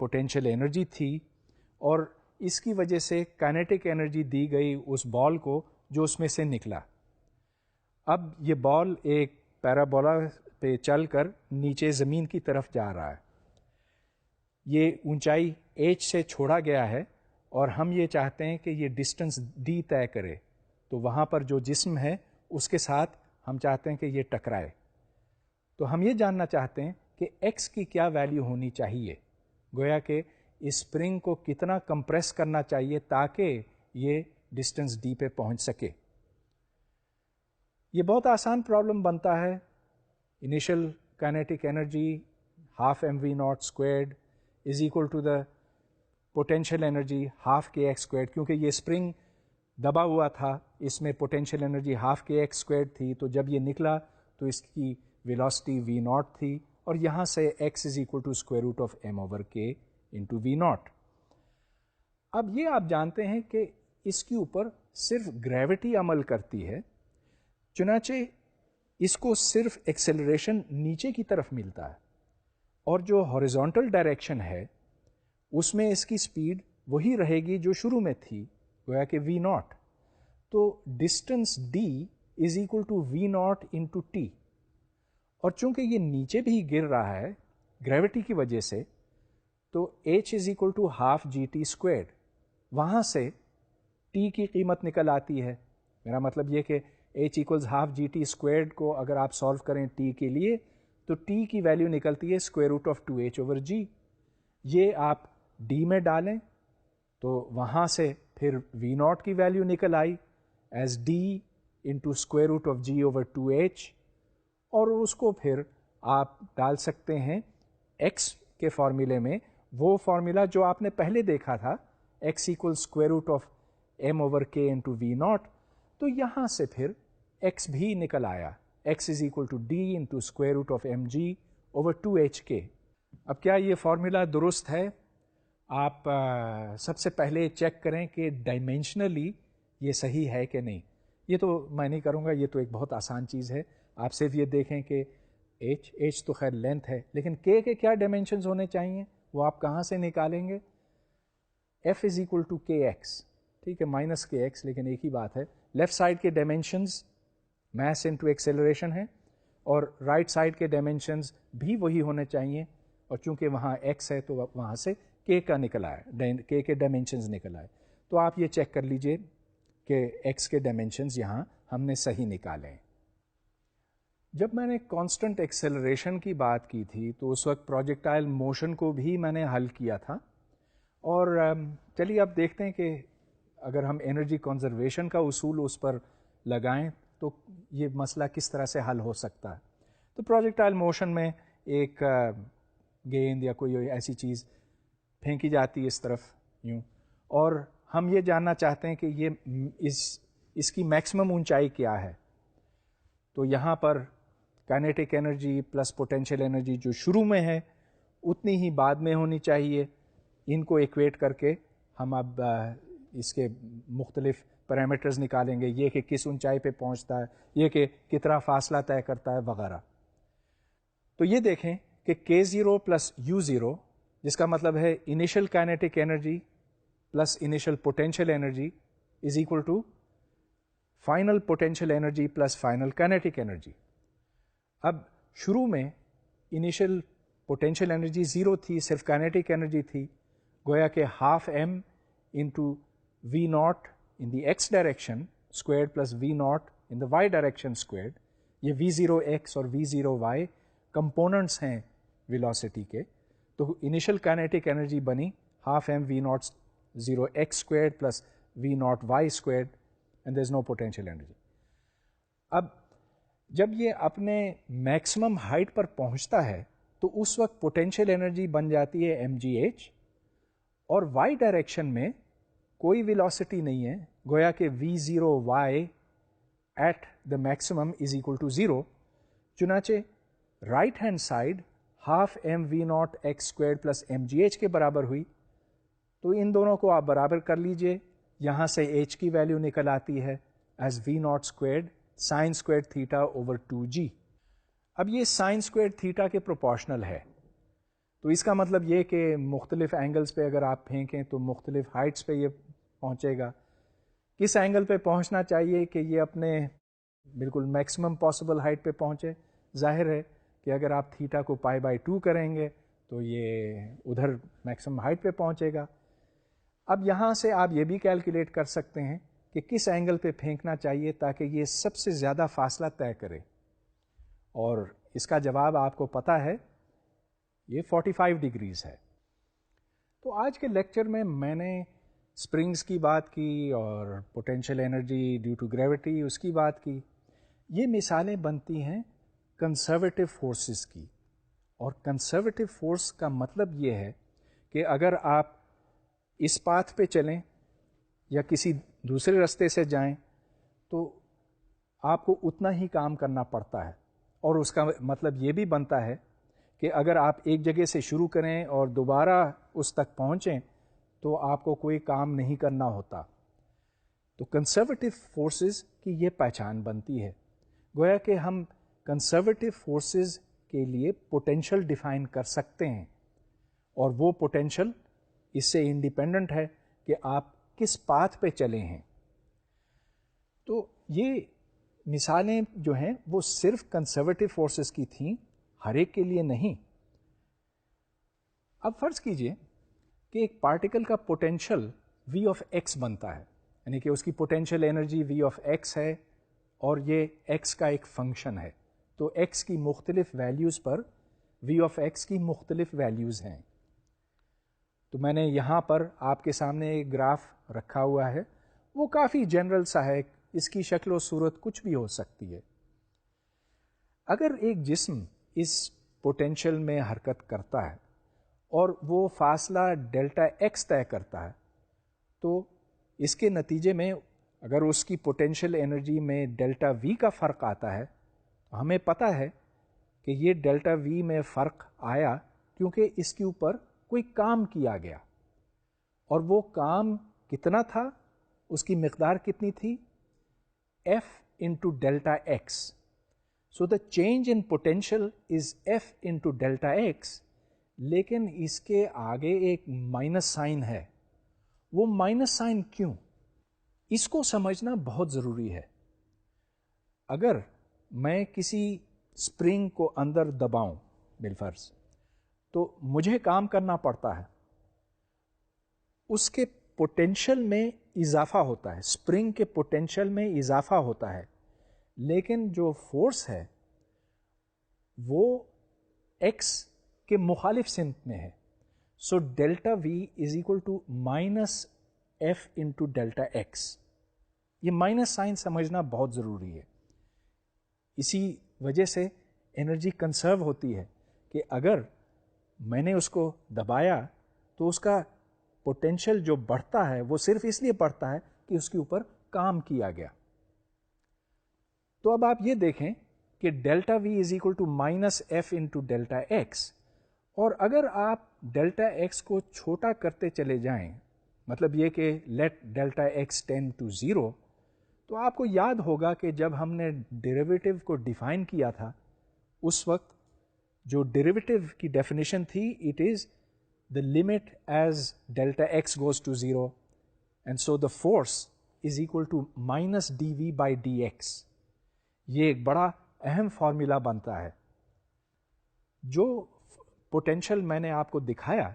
potential energy تھی اور اس کی وجہ سے کائنیٹک انرجی دی گئی اس بال کو جو اس میں سے نکلا. اب یہ بال ایک پیرابولا پہ چل کر نیچے زمین کی طرف جا رہا ہے. یہ اونچائی h سے چھوڑا گیا ہے اور ہم یہ چاہتے ہیں کہ یہ ڈسٹنس d طے کرے. تو وہاں پر جو جسم ہے اس کے ساتھ ہم چاہتے ہیں کہ یہ ٹکرائے. تو ہم یہ جاننا چاہتے ہیں کہ x کی کیا ویلیو ہونی چاہیے, گویا کہ اس اسپرنگ کو کتنا کمپریس کرنا چاہیے تاکہ یہ ڈسٹنس d پہ پہنچ سکے. یہ بہت آسان پرابلم بنتا ہے. Initial kinetic energy half m v not squared is equal to the potential energy half k x squared. کیونکہ یہ اسپرنگ دبا ہوا تھا, اس میں potential energy half k x squared تھی, تو جب یہ نکلا تو اس کی ویلاسٹی وی ناٹ تھی, اور یہاں سے x is equal to square root of m over k into v naught. اب یہ آپ جانتے ہیں کہ اس کے اوپر صرف گریوٹی عمل کرتی ہے, چنانچہ اس کو صرف ایکسیلریشن نیچے کی طرف ملتا ہے, اور جو ہاریزونٹل ڈائریکشن ہے اس میں اس کی سپیڈ وہی رہے گی جو شروع میں تھی, گویا کہ وی ناٹ. تو distance d is equal to v naught into t, اور چونکہ یہ نیچے بھی گر رہا ہے گریوٹی کی وجہ سے, تو h is equal to half g t squared. وہاں سے ٹی کی قیمت نکل آتی ہے. میرا مطلب یہ کہ h equals half g t squared کو اگر آپ سالو کریں ٹی کے لیے تو ٹی کی ویلیو نکلتی ہے square root of 2h over g. یہ آپ ڈی میں ڈالیں تو وہاں سے پھر وی ناٹ کی ویلیو نکل آئی as d into square root of g over 2h, اور اس کو پھر آپ ڈال سکتے ہیں ایکس کے فارمولے میں, وہ فارمولا جو آپ نے پہلے دیکھا تھا, x equal square root of m over k into v naught. تو یہاں سے پھر ایکس بھی نکل آیا, x is equal to d into square root of m g over 2h کے. اب کیا یہ فارمولا درست ہے؟ آپ سب سے پہلے چیک کریں کہ ڈائمینشنلی یہ صحیح ہے کہ نہیں. یہ تو میں نہیں کروں گا, یہ تو ایک بہت آسان چیز ہے. آپ صرف یہ دیکھیں کہ ایچ تو خیر لینتھ ہے, لیکن کے کیا ڈائمینشنز ہونے چاہیے, وہ آپ کہاں سے نکالیں گے؟ ایف از اکول ٹو کے ایکس, ٹھیک ہے, مائنس کے ایکس, لیکن ایک ہی بات ہے. لیفٹ سائڈ کے ڈائمینشنز میس انٹو ایکسیلریشن ہے, اور رائٹ سائڈ کے ڈائمینشنز بھی وہی ہونے چاہیے, اور چونکہ وہاں ایکس ہے تو وہاں سے کے کا نکل آئے, کے ڈائمینشنز نکل آئے. تو آپ یہ چیک کر لیجئے کہ ایکس کے ڈائمینشنز یہاں ہم نے صحیح نکالے ہیں. جب میں نے کانسٹنٹ ایکسیلریشن کی بات کی تھی تو اس وقت پروجیکٹائل موشن کو بھی میں نے حل کیا تھا, اور چلیے اب دیکھتے ہیں کہ اگر ہم انرجی کنزرویشن کا اصول اس پر لگائیں تو یہ مسئلہ کس طرح سے حل ہو سکتا ہے. تو پروجیکٹائل موشن میں ایک گیند یا کوئی ایسی چیز پھینکی جاتی ہے اس طرف یوں, اور ہم یہ جاننا چاہتے ہیں کہ یہ اس کی میکسیمم اونچائی کیا ہے. تو یہاں پر kinetic energy plus potential energy جو شروع میں ہے اتنی ہی بعد میں ہونی چاہیے. ان کو ایکویٹ کر کے ہم اب اس کے مختلف پیرامیٹرز نکالیں گے, یہ کہ کس اونچائی پہ پہنچتا ہے, یہ کہ کتنا فاصلہ طے کرتا ہے وغیرہ. تو یہ دیکھیں کہ K0 پلس U0, جس کا مطلب ہے initial kinetic energy plus initial potential energy is equal to final potential energy plus final kinetic energy. اب شروع میں انیشل پوٹینشیل انرجی 0 تھی, صرف کائنیٹک انرجی تھی, گویا کہ half m into v naught in the x direction squared plus v naught in the y direction squared. یہ V0 x اور V0 وائی کمپوننٹس ہیں ویلاسٹی کے. تو انیشل کائنیٹک انرجی بنی half m v naught 0 x squared plus v naught y squared, and there is no potential energy. اب جب یہ اپنے میکسیمم ہائٹ پر پہنچتا ہے تو اس وقت پوٹینشیل انرجی بن جاتی ہے mgh, اور وائی ڈائریکشن میں کوئی ویلاسٹی نہیں ہے, گویا کہ V0y at the maximum is equal to 0. چنانچہ right hand side half m v naught x square plus m g h کے برابر ہوئی. تو ان دونوں کو آپ برابر کر لیجئے, یہاں سے ایچ کی ویلیو نکل آتی ہے as v not squared sine square theta over 2g. اب یہ سائن اسکوائر تھیٹا کے پروپورشنل ہے, تو اس کا مطلب یہ کہ مختلف اینگلز پہ اگر آپ پھینکیں تو مختلف ہائٹس پہ یہ پہنچے گا. کس اینگل پہ پہنچنا چاہیے کہ یہ اپنے بالکل میکسیمم پاسبل ہائٹ پہ پہنچے؟ ظاہر ہے کہ اگر آپ تھیٹا کو π/2 کریں گے تو یہ ادھر میکسیمم ہائٹ پہ پہنچے گا. اب یہاں سے آپ یہ بھی کیلکولیٹ کر سکتے ہیں کہ کس اینگل پہ پھینکنا چاہیے تاکہ یہ سب سے زیادہ فاصلہ طے کرے، اور اس کا جواب آپ کو پتہ ہے، یہ 45 ڈگریز ہے. تو آج کے لیکچر میں نے اسپرنگس کی بات کی اور potential energy due to gravity اس کی بات کی. یہ مثالیں بنتی ہیں کنزرویٹو فورسز کی، اور کنزرویٹو فورس کا مطلب یہ ہے کہ اگر آپ اس پاتھ پہ چلیں یا کسی دوسرے راستے سے جائیں تو آپ کو اتنا ہی کام کرنا پڑتا ہے، اور اس کا مطلب یہ بھی بنتا ہے کہ اگر آپ ایک جگہ سے شروع کریں اور دوبارہ اس تک پہنچیں تو آپ کو کوئی کام نہیں کرنا ہوتا. تو کنزرویٹو فورسز کی یہ پہچان بنتی ہے. گویا کہ ہم کنزرویٹو فورسز کے لیے پوٹینشیل ڈیفائن کر سکتے ہیں، اور وہ پوٹینشیل اس سے انڈیپینڈنٹ ہے کہ آپ کس پاتھ پہ چلے ہیں. تو یہ مثالیں جو ہیں وہ صرف کنزرویٹو فورسز کی تھیں، ہر ایک کے لیے نہیں. اب فرض کیجئے کہ ایک پارٹیکل کا پوٹینشیل V آف ایکس بنتا ہے، یعنی کہ اس کی potential energy V of x ہے، اور یہ ایکس کا ایک فنکشن ہے. تو ایکس کی مختلف values per V of x کی مختلف ویلیوز ہیں. تو میں نے یہاں پر آپ کے سامنے ایک گراف رکھا ہوا ہے، وہ کافی جنرل سا ہے، اس کی شکل و صورت کچھ بھی ہو سکتی ہے. اگر ایک جسم اس پوٹینشیل میں حرکت کرتا ہے اور وہ فاصلہ ڈیلٹا ایکس طے کرتا ہے، تو اس کے نتیجے میں اگر اس کی پوٹینشیل انرجی میں ڈیلٹا وی کا فرق آتا ہے تو ہمیں پتہ ہے کہ یہ ڈیلٹا وی میں فرق آیا کیونکہ اس کے اوپر کوئی کام کیا گیا، اور وہ کام کتنا تھا، اس کی مقدار کتنی تھی، F into delta x. So the change in potential is F into delta x, لیکن اس کے آگے ایک مائنس سائن ہے. وہ مائنس سائن کیوں؟ اس کو سمجھنا بہت ضروری ہے. اگر میں کسی اسپرنگ کو اندر دباؤں بالفرض، تو مجھے کام کرنا پڑتا ہے، اس کے پوٹینشیل میں اضافہ ہوتا ہے، اسپرنگ کے پوٹینشیل میں اضافہ ہوتا ہے، لیکن جو فورس ہے وہ ایکس کے مخالف سمت میں ہے. So delta v is equal to minus f into delta x. یہ مائنس سائن سمجھنا بہت ضروری ہے. اسی وجہ سے انرجی کنسرو ہوتی ہے کہ اگر میں نے اس کو دبایا تو اس کا پوٹینشیل جو بڑھتا ہے وہ صرف اس لیے بڑھتا ہے کہ اس کے اوپر کام کیا گیا. تو اب آپ یہ دیکھیں کہ delta v is equal to minus f into delta x, اور اگر آپ ڈیلٹا ایکس کو چھوٹا کرتے چلے جائیں، مطلب یہ کہ let delta x tend to zero, تو آپ کو یاد ہوگا کہ جب ہم نے ڈیریویٹو کو ڈیفائن کیا تھا اس وقت جو ڈیریویٹو کی ڈیفینیشن تھی، it is the limit as delta x goes to 0, and so the force is equal to minus dv by dx. یہ ایک بڑا اہم فارمولا بنتا ہے. جو پوٹینشیل میں نے آپ کو دکھایا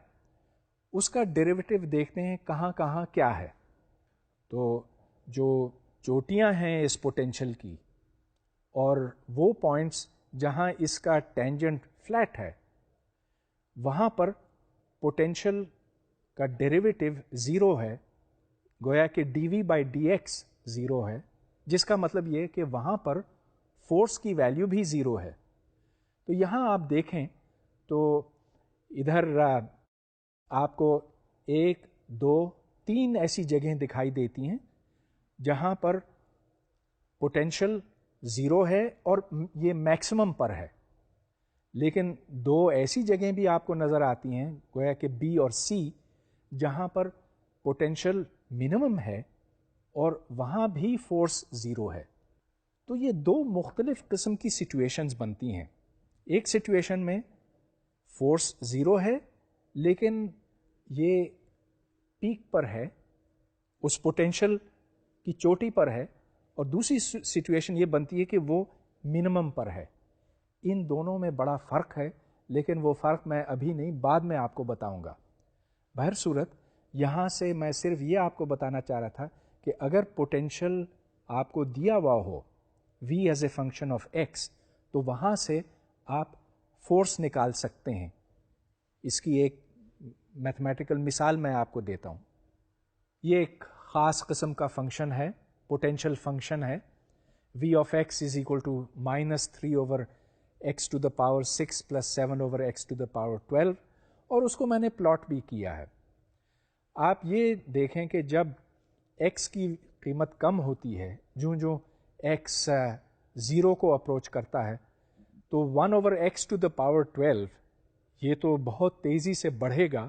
اس کا ڈیریویٹو دیکھتے ہیں کہاں کہاں کیا ہے. تو جو چوٹیاں ہیں اس پوٹینشیل کی اور وہ پوائنٹس جہاں اس کا ٹینجنٹ فلیٹ ہے، وہاں پر پوٹینشیل کا ڈیریویٹو زیرو ہے، گویا کہ d v by d x zero ہے، جس کا مطلب یہ کہ وہاں پر فورس کی ویلیو بھی زیرو ہے. تو یہاں آپ دیکھیں تو ادھر آپ کو 1 2 3 ایسی جگہیں دکھائی دیتی ہیں جہاں پر پوٹینشیل زیرو ہے اور یہ میکسیمم پر ہے، لیکن 2 ایسی جگہیں بھی آپ کو نظر آتی ہیں گویا کہ بی اور سی جہاں پر پوٹینشیل منیمم ہے اور وہاں بھی فورس زیرو ہے. تو یہ 2 مختلف قسم کی سچویشنز بنتی ہیں. ایک سچویشن میں فورس زیرو ہے لیکن یہ پیک پر ہے, اس پوٹینشیل کی چوٹی پر ہے, اور دوسری سچویشن یہ بنتی ہے کہ وہ منیمم پر ہے. ان دونوں میں بڑا فرق ہے, لیکن وہ فرق میں ابھی نہیں, بعد میں آپ کو بتاؤں گا. بہر صورت یہاں سے میں صرف یہ آپ کو بتانا چاہ رہا تھا کہ اگر پوٹینشیل آپ کو دیا ہوا ہو v as a function of x, تو وہاں سے آپ فورس نکال سکتے ہیں. اس کی ایک میتھمیٹیکل مثال میں آپ کو دیتا ہوں. یہ ایک خاص قسم کا فنکشن ہے, پوٹینشیل فنکشن ہے. v of x is equal to -3/x to the power 6 + 7/x to the power 12, اور اس کو میں نے پلاٹ بھی کیا ہے. آپ یہ دیکھیں کہ جب x کی قیمت کم ہوتی ہے, جو x زیرو کو اپروچ کرتا ہے, تو 1/x ٹو دا پاور 12 یہ تو بہت تیزی سے بڑھے گا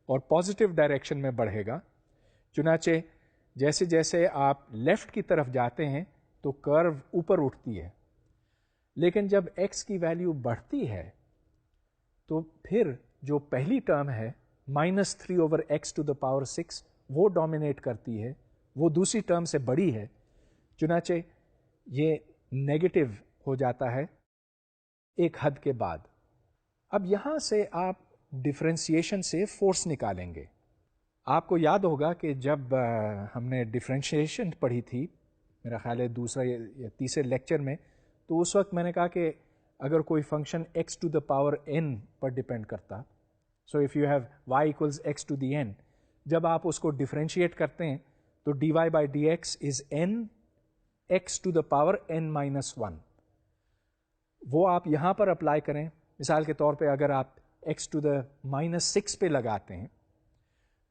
اور پازیٹیو ڈائریکشن میں بڑھے گا. چنانچہ جیسے جیسے آپ لیفٹ کی طرف جاتے ہیں تو کرو اوپر اٹھتی ہے, لیکن جب x کی ویلیو بڑھتی ہے تو پھر جو پہلی ٹرم ہے -3/x ٹو دا پاور 6 وہ ڈومینیٹ کرتی ہے, وہ دوسری ٹرم سے بڑی ہے. چنانچہ یہ نیگیٹو ہو جاتا ہے ایک حد کے بعد. اب یہاں سے آپ ڈفرینسیشن سے فورس نکالیں گے. آپ کو یاد ہوگا کہ جب ہم نے ڈفرینشیشن پڑھی تھی, میرا خیال ہے دوسرا یا تیسرے لیکچر میں, تو اس وقت میں نے کہا کہ اگر کوئی function x to the power n پر ڈپینڈ کرتا, so if you have y equals x to the n, جب آپ اس کو ڈفرینشیٹ کرتے ہیں تو dy/dx is n x to the power n-1. وہ آپ یہاں پر اپلائی کریں. مثال کے طور پہ اگر آپ x ٹو دا -6 پہ لگاتے ہیں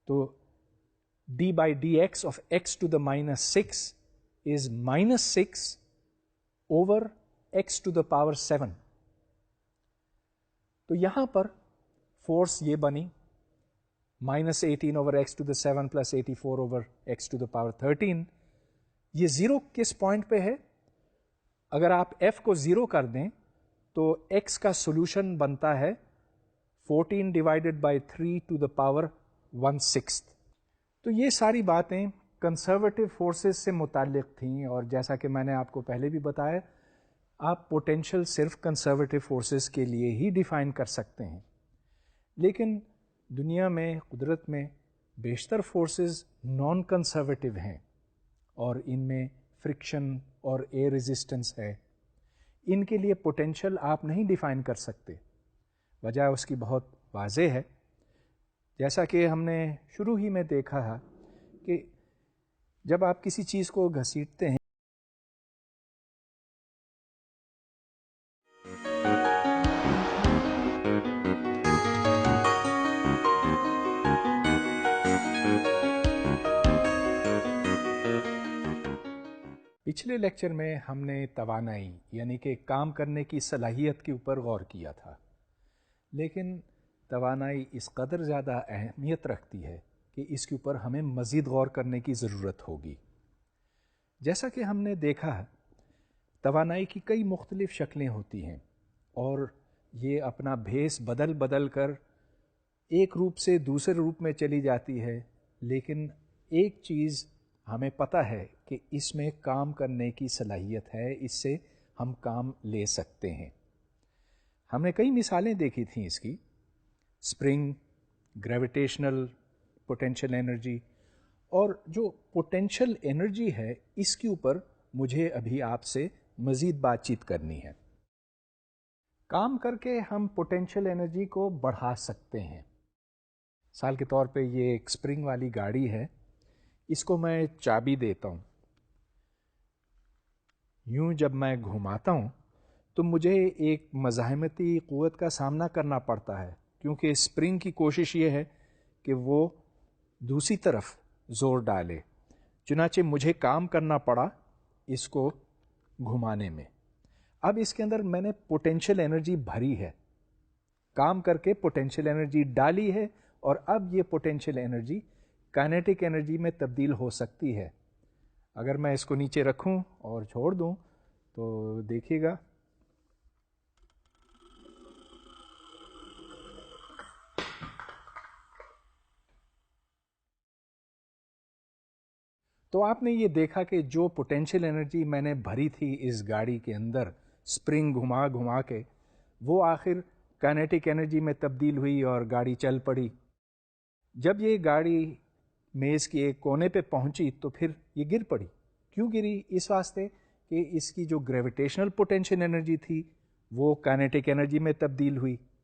تو d/dx of x to the -6 is -6 over x to the power 7. تو یہاں پر فورس یہ بنی -18/x to the 7 + 84/x to the power 13. یہ زیرو کس پوائنٹ پہ ہے؟ اگر آپ f کو زیرو کر دیں تو x کا سولوشن بنتا ہے 14/3 to the power 1/6. تو یہ ساری باتیں کنزرویٹو فورسز سے متعلق تھیں, اور جیسا کہ میں نے آپ کو پہلے بھی بتایا, آپ پوٹینشیل صرف کنزرویٹو فورسز کے لیے ہی ڈیفائن کر سکتے ہیں. لیکن دنیا میں, قدرت میں بیشتر فورسز نان کنزرویٹو ہیں, اور ان میں فرکشن اور ایئر ریزسٹنس ہے. ان کے لیے پوٹینشیل آپ نہیں ڈیفائن کر سکتے. وجہ اس کی بہت واضح ہے. جیسا کہ ہم نے شروع ہی میں دیکھا ہے کہ جب آپ کسی چیز کو گھسیٹتے ہیں پچھلے لیکچر میں ہم نے توانائی یعنی کہ کام کرنے کی صلاحیت کے اوپر غور کیا تھا, لیکن توانائی اس قدر زیادہ اہمیت رکھتی ہے کہ اس کے اوپر ہمیں مزید غور کرنے کی ضرورت ہوگی. جیسا کہ ہم نے دیکھا, توانائی کی کئی مختلف شکلیں ہوتی ہیں, اور یہ اپنا بھیس بدل بدل کر ایک روپ سے دوسرے روپ میں چلی جاتی ہے. لیکن ایک چیز ہمیں پتہ ہے کہ اس میں کام کرنے کی صلاحیت ہے, اس سے ہم کام لے سکتے ہیں. ہم نے کئی مثالیں دیکھی تھیں اس کی, اسپرنگ, گریویٹیشنل پوٹینشیل انرجی, اور جو پوٹینشیل انرجی ہے اس کے اوپر مجھے ابھی آپ سے مزید بات چیت کرنی ہے. کام کر کے ہم پوٹینشیل انرجی کو بڑھا سکتے ہیں. مثال کے طور پہ یہ ایک اسپرنگ والی گاڑی ہے, اس کو میں چابی دیتا ہوں, یوں جب میں گھماتا ہوں تو مجھے ایک مزاحمتی قوت کا سامنا کرنا پڑتا ہے, کیونکہ اسپرنگ کی کوشش یہ ہے کہ وہ دوسری طرف زور ڈالے. چنانچہ مجھے کام کرنا پڑا اس کو گھمانے میں. اب اس کے اندر میں نے پوٹینشیل انرجی بھری ہے, کام کر کے پوٹینشیل انرجی ڈالی ہے, اور اب یہ پوٹینشیل انرجی کائنیٹک انرجی میں تبدیل ہو سکتی ہے. اگر میں اس کو نیچے رکھوں اور چھوڑ دوں تو دیکھیے گا تو آپ نے یہ دیکھا کہ جو پوٹینشیل انرجی میں نے بھری تھی اس گاڑی کے اندر اسپرنگ گھما گھما کے، وہ آخر کائنیٹک انرجی میں تبدیل ہوئی اور گاڑی چل پڑی. جب یہ گاڑی میز کی ایک کونے پہ پہنچی تو پھر یہ گر پڑی. کیوں گری؟ اس واسطے کہ اس کی جو گریویٹیشنل پوٹینشیل انرجی تھی وہ کائنیٹک انرجی میں تبدیل ہوئی.